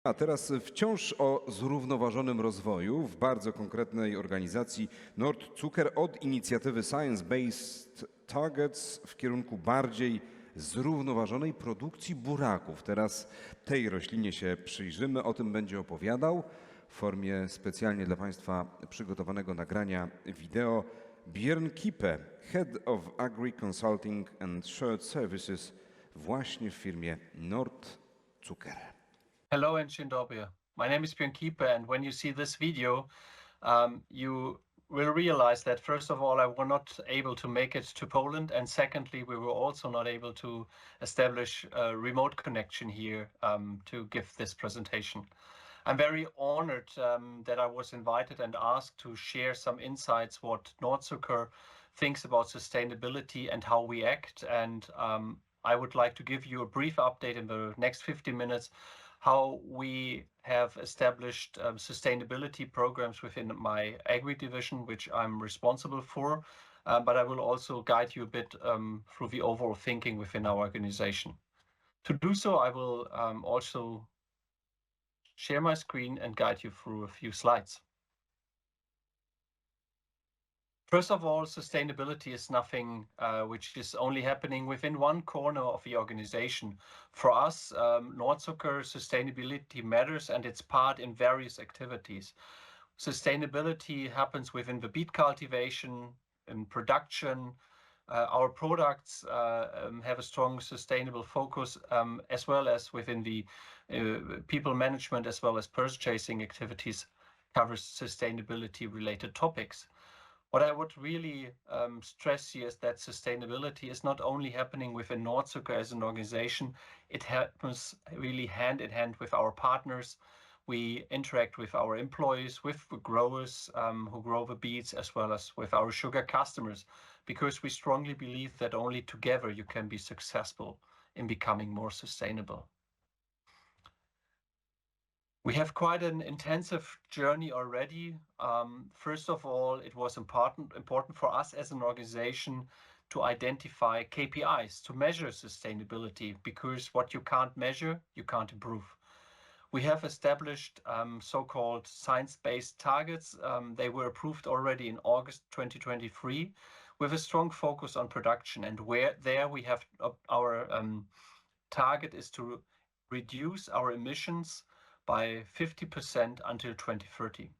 A teraz wciąż o zrównoważonym rozwoju w bardzo konkretnej organizacji Nordzucker od inicjatywy Science-Based Targets w kierunku bardziej zrównoważonej produkcji buraków. Teraz tej roślinie się przyjrzymy, o tym będzie opowiadał w formie specjalnie dla Państwa przygotowanego nagrania wideo Björn Kippe, Head of Agri Consulting and Shared Services właśnie w firmie Nordzucker. Hello and dzień dobry. My name is Björn Kippe, and when you see this video, you will realize that first of all, I were not able to make it to Poland, and secondly, we were also not able to establish a remote connection here to give this presentation. I'm very honored that I was invited and asked to share some insights what Nordzucker thinks about sustainability and how we act, and I would like to give you a brief update in the next 50 minutes how we have established sustainability programs within my agri division, which I'm responsible for, but I will also guide you a bit through the overall thinking within our organization. To do so, I will also share my screen and guide you through a few slides. First of all, sustainability is nothing which is only happening within one corner of the organization. For us, Nordzucker, sustainability matters and it's part in various activities. Sustainability happens within the beet cultivation, in production. Our products have a strong sustainable focus, as well as within the people management, as well as purchasing activities covers sustainability related topics. What I would really stress here is that sustainability is not only happening within Nordzucker as an organization, it happens really hand in hand with our partners. We interact with our employees, with the growers who grow the beets, as well as with our sugar customers, because we strongly believe that only together you can be successful in becoming more sustainable. We have quite an intensive journey already. First of all, it was important for us as an organization to identify KPIs, to measure sustainability, because what you can't measure, you can't improve. We have established so-called science-based targets. They were approved already in August 2023 with a strong focus on production. And there we have our target is to reduce our emissions by 50% until 2030.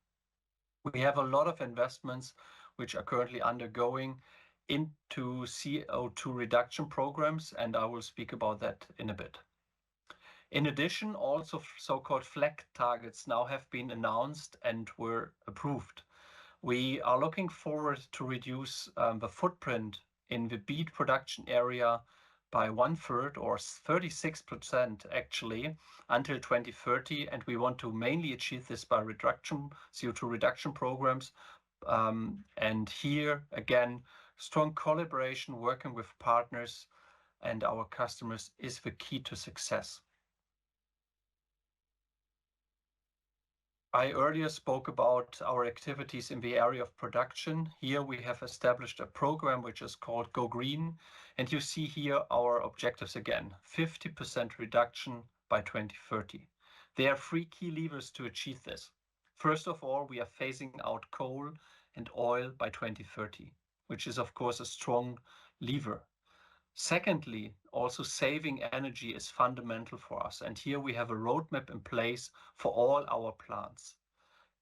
We have a lot of investments which are currently undergoing into CO2 reduction programs, and I will speak about that in a bit. In addition, also so-called FLEC targets now have been announced and were approved. We are looking forward to reduce the footprint in the beet production area by 1/3 or 36% actually until 2030, and we want to mainly achieve this by CO2 reduction programs. And here again, strong collaboration, working with partners and our customers is the key to success. I earlier spoke about our activities in the area of production. Here we have established a program which is called Go Green. And you see here our objectives again, 50% reduction by 2030. There are 3 key levers to achieve this. First of all, we are phasing out coal and oil by 2030, which is of course a strong lever. Secondly, also saving energy is fundamental for us. And here we have a roadmap in place for all our plants.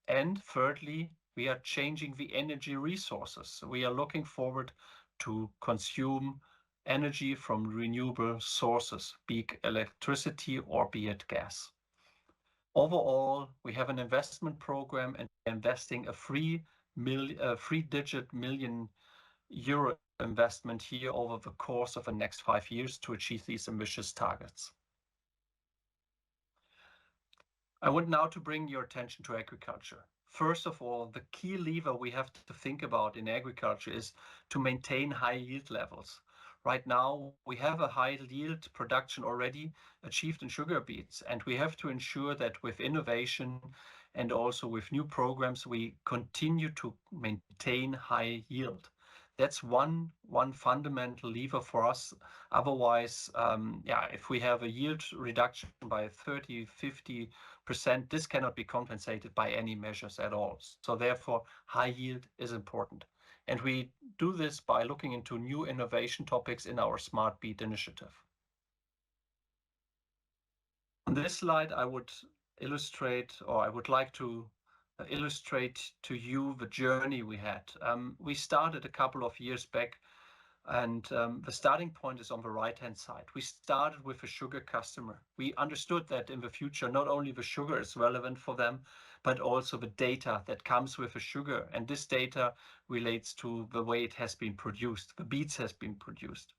And thirdly, we are changing the energy resources. We are looking forward to consume energy from renewable sources, be it electricity or be it gas. Overall, we have an investment program and investing a 3-digit million euro investment here over the course of the next 5 years to achieve these ambitious targets. I want now to bring your attention to agriculture. First of all, the key lever we have to think about in agriculture is to maintain high yield levels. Right now, we have a high yield production already achieved in sugar beets, and we have to ensure that with innovation and also with new programs, we continue to maintain high yield. That's one fundamental lever for us. Otherwise, if we have a yield reduction by 30, 50%, this cannot be compensated by any measures at all. So therefore, high yield is important. And we do this by looking into new innovation topics in our Smart Beet initiative. On this slide, I would illustrate, or I would like to illustrate to you the journey we had. We started a couple of years back, and the starting point is on the right-hand side. We started with a sugar customer. We understood that in the future, not only the sugar is relevant for them, but also the data that comes with the sugar. And this data relates to the way it has been produced, the beets has been produced.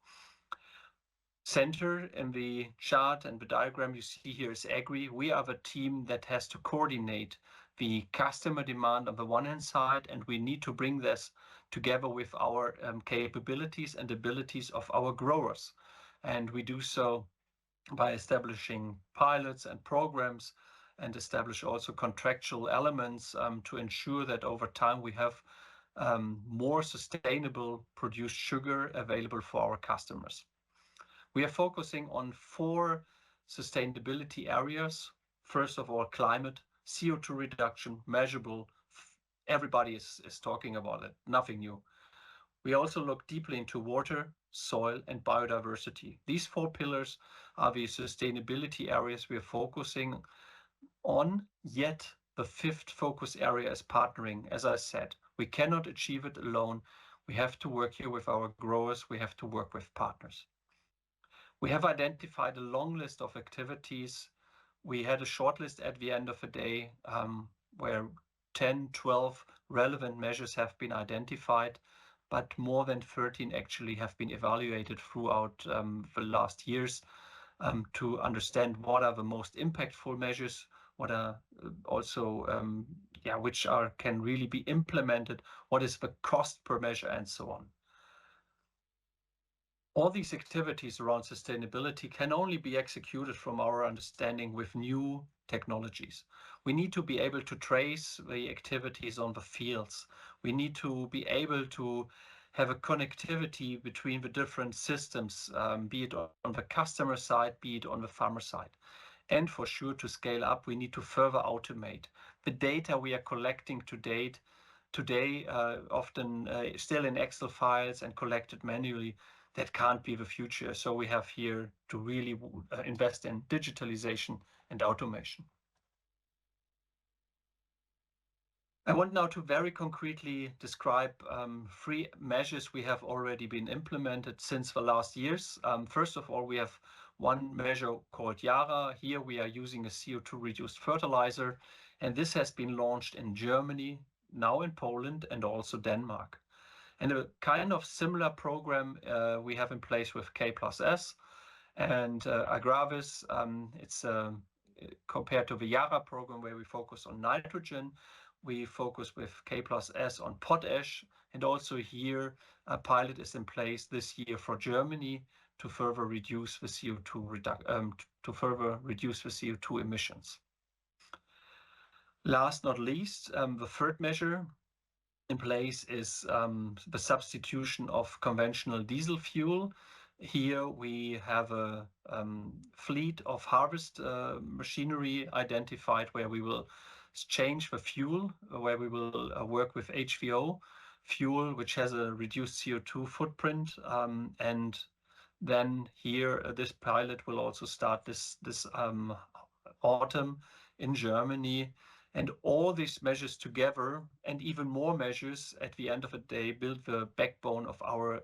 Center in the chart and the diagram you see here is Agri. We are the team that has to coordinate the customer demand on the one hand side, and we need to bring this together with our capabilities and abilities of our growers. And we do so by establishing pilots and programs, and establish also contractual elements to ensure that over time we have more sustainable produced sugar available for our customers. We are focusing on 4 sustainability areas. First of all, climate, CO2 reduction, measurable. Everybody is talking about it, nothing new. We also look deeply into water, soil, and biodiversity. These 4 pillars are the sustainability areas we are focusing on, yet the 5th focus area is partnering. As I said, we cannot achieve it alone. We have to work here with our growers. We have to work with partners. We have identified a long list of activities. We had a short list at the end of the day where 10, 12 relevant measures have been identified, but more than 13 actually have been evaluated throughout the last years to understand what are the most impactful measures, what are also, which can really be implemented, what is the cost per measure, and so on. All these activities around sustainability can only be executed from our understanding with new technologies. We need to be able to trace the activities on the fields. We need to be able to have a connectivity between the different systems, be it on the customer side, be it on the farmer side. And for sure, to scale up, we need to further automate. The data we are collecting today, often still in Excel files and collected manually, that can't be the future. So we have here to really invest in digitalization and automation. I want now to very concretely describe 3 measures we have already been implemented since the last years. First of all, we have one measure called Yara. Here we are using a CO2 reduced fertilizer, and this has been launched in Germany, now in Poland, and also Denmark. And a kind of similar program we have in place with K+S and Agravis. It's compared to the Yara program where we focus on nitrogen, we focus with K+S on potash, and also here a pilot is in place this year for Germany to further reduce the CO2 emissions. Last not least, the third measure in place is the substitution of conventional diesel fuel. Here we have a fleet of harvest machinery identified where we will change the fuel, where we will work with HVO fuel, which has a reduced CO2 footprint. And then here, this pilot will also start this autumn in Germany. And all these measures together, and even more measures at the end of the day, build the backbone of our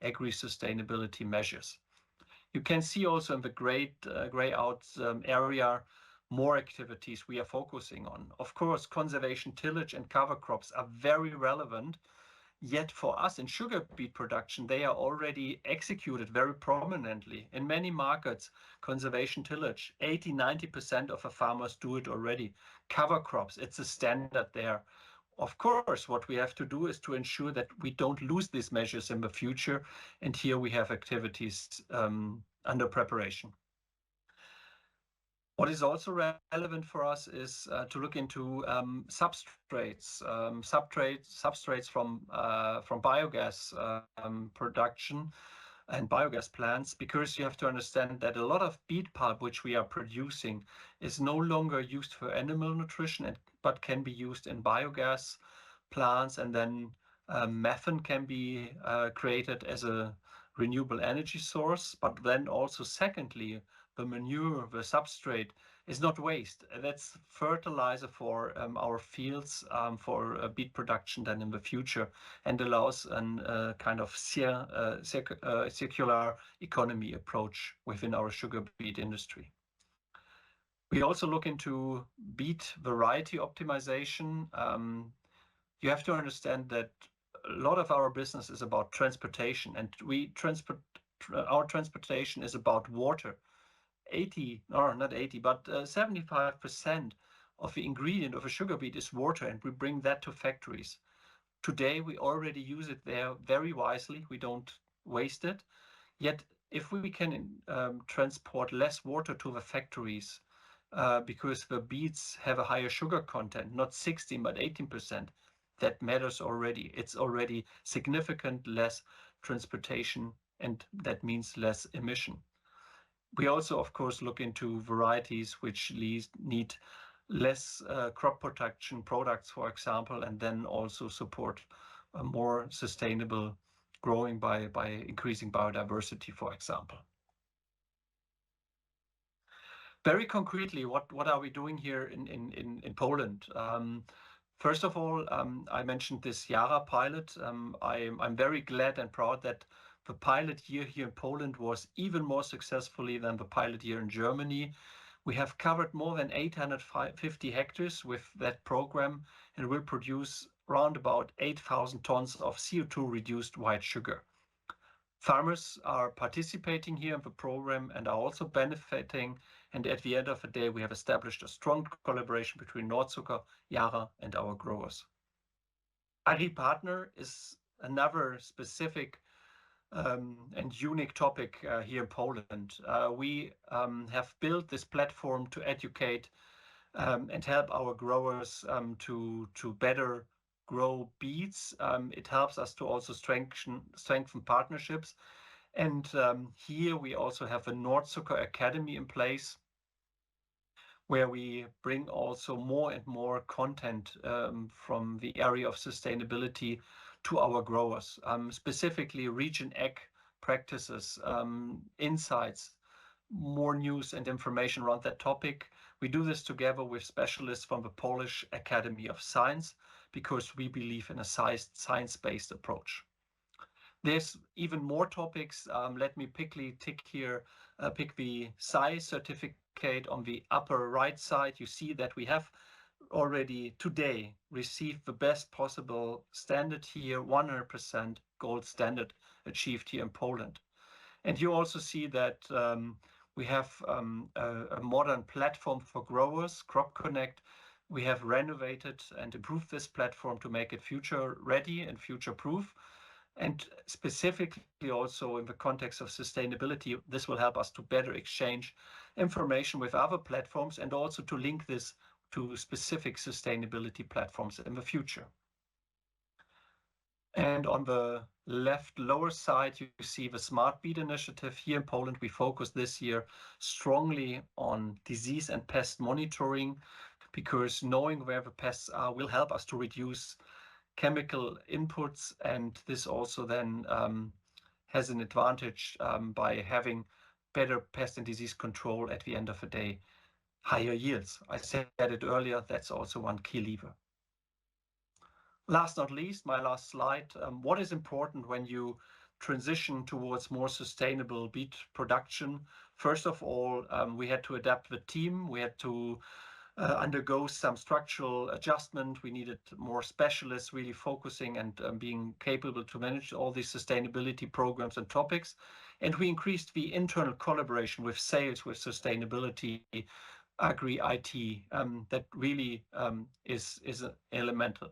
agri-sustainability measures. You can see also in the gray out area more activities we are focusing on. Of course, conservation tillage and cover crops are very relevant. Yet for us in sugar beet production, they are already executed very prominently. In many markets, conservation tillage, 80–90% of the farmers do it already. Cover crops, it's a standard there. Of course, what we have to do is to ensure that we don't lose these measures in the future. And here we have activities under preparation. What is also relevant for us is to look into substrates from biogas production and biogas plants, because you have to understand that a lot of beet pulp which we are producing is no longer used for animal nutrition, but can be used in biogas plants, and then methane can be created as a renewable energy source. But then also, secondly, the manure, the substrate, is not waste. That's fertilizer for our fields for beet production then in the future, and allows a kind of circular economy approach within our sugar beet industry. We also look into beet variety optimization. You have to understand that a lot of our business is about transportation, and our transportation is about water. 75% of the ingredient of a sugar beet is water, and we bring that to factories. Today, we already use it there very wisely. We don't waste it. Yet, if we can transport less water to the factories, because the beets have a higher sugar content, not 16, but 18%, that matters already. It's already significant less transportation, and that means less emission. We also, of course, look into varieties which need less crop protection products, for example, and then also support a more sustainable growing by increasing biodiversity, for example. Very concretely, what are we doing here in Poland? First of all, I mentioned this Yara pilot. I'm very glad and proud that the pilot year here in Poland was even more successfully than the pilot year in Germany. We have covered more than 850 hectares with that program, and will produce around about 8,000 tons of CO2 reduced white sugar. Farmers are participating here in the program and are also benefiting. And at the end of the day, we have established a strong collaboration between Nordzucker, Yara, and our growers. AgriPartner is another specific and unique topic here in Poland. We have built this platform to educate and help our growers to better grow beets. It helps us to also strengthen partnerships. And here we also have a Nordzucker Academy in place, where we bring also more and more content from the area of sustainability to our growers, specifically region ag practices, insights, more news and information around that topic. We do this together with specialists from the Polish Academy of Science, because we believe in a science-based approach. There's even more topics. Let me pick the SAI certificate on the upper right side. You see that we have already today received the best possible standard here, 100% gold standard achieved here in Poland. And you also see that we have a modern platform for growers, Crop Connect. We have renovated and improved this platform to make it future ready and future proof. And specifically also in the context of sustainability, this will help us to better exchange information with other platforms, and also to link this to specific sustainability platforms in the future. And on the left lower side, you see the Smart Beet initiative. Here in Poland, we focus this year strongly on disease and pest monitoring, because knowing where the pests are will help us to reduce chemical inputs, and this also then has an advantage by having better pest and disease control at the end of the day, higher yields. I said it earlier, that's also one key lever. Last not least, my last slide, what is important when you transition towards more sustainable beet production? First of all, we had to adapt the team. We had to undergo some structural adjustment. We needed more specialists really focusing and being capable to manage all these sustainability programs and topics. And we increased the internal collaboration with sales, with sustainability, agri IT, that really is an elemental,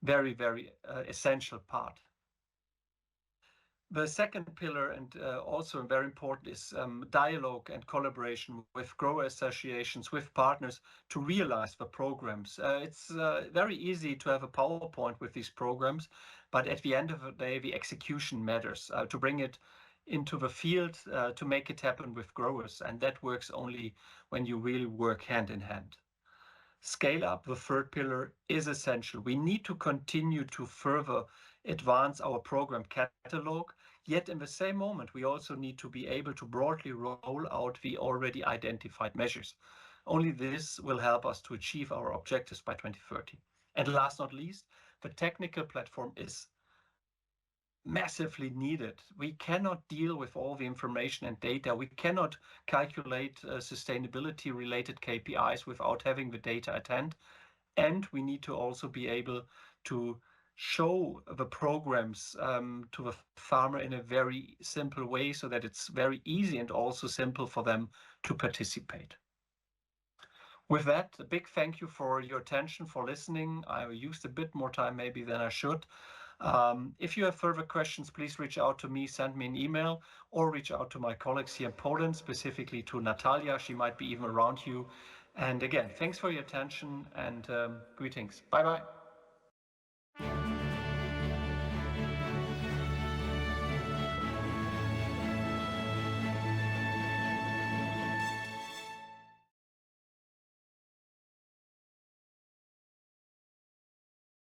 very, very essential part. The second pillar, and also very important, is dialogue and collaboration with grower associations, with partners to realize the programs. It's very easy to have a PowerPoint with these programs, but at the end of the day, the execution matters, to bring it into the field, to make it happen with growers. And that works only when you really work hand in hand. Scale up, the third pillar, is essential. We need to continue to further advance our program catalog, yet in the same moment, we also need to be able to broadly roll out the already identified measures. Only this will help us to achieve our objectives by 2030. And last not least, the technical platform is massively needed. We cannot deal with all the information and data. We cannot calculate sustainability related KPIs without having the data at hand. And we need to also be able to show the programs to the farmer in a very simple way so that it's very easy and also simple for them to participate. With that, a big thank you for your attention, for listening. I used a bit more time maybe than I should. If you have further questions, please reach out to me, send me an email, or reach out to my colleagues here in Poland, specifically to Natalia. She might be even around you. And again, thanks for your attention and greetings. Bye-bye.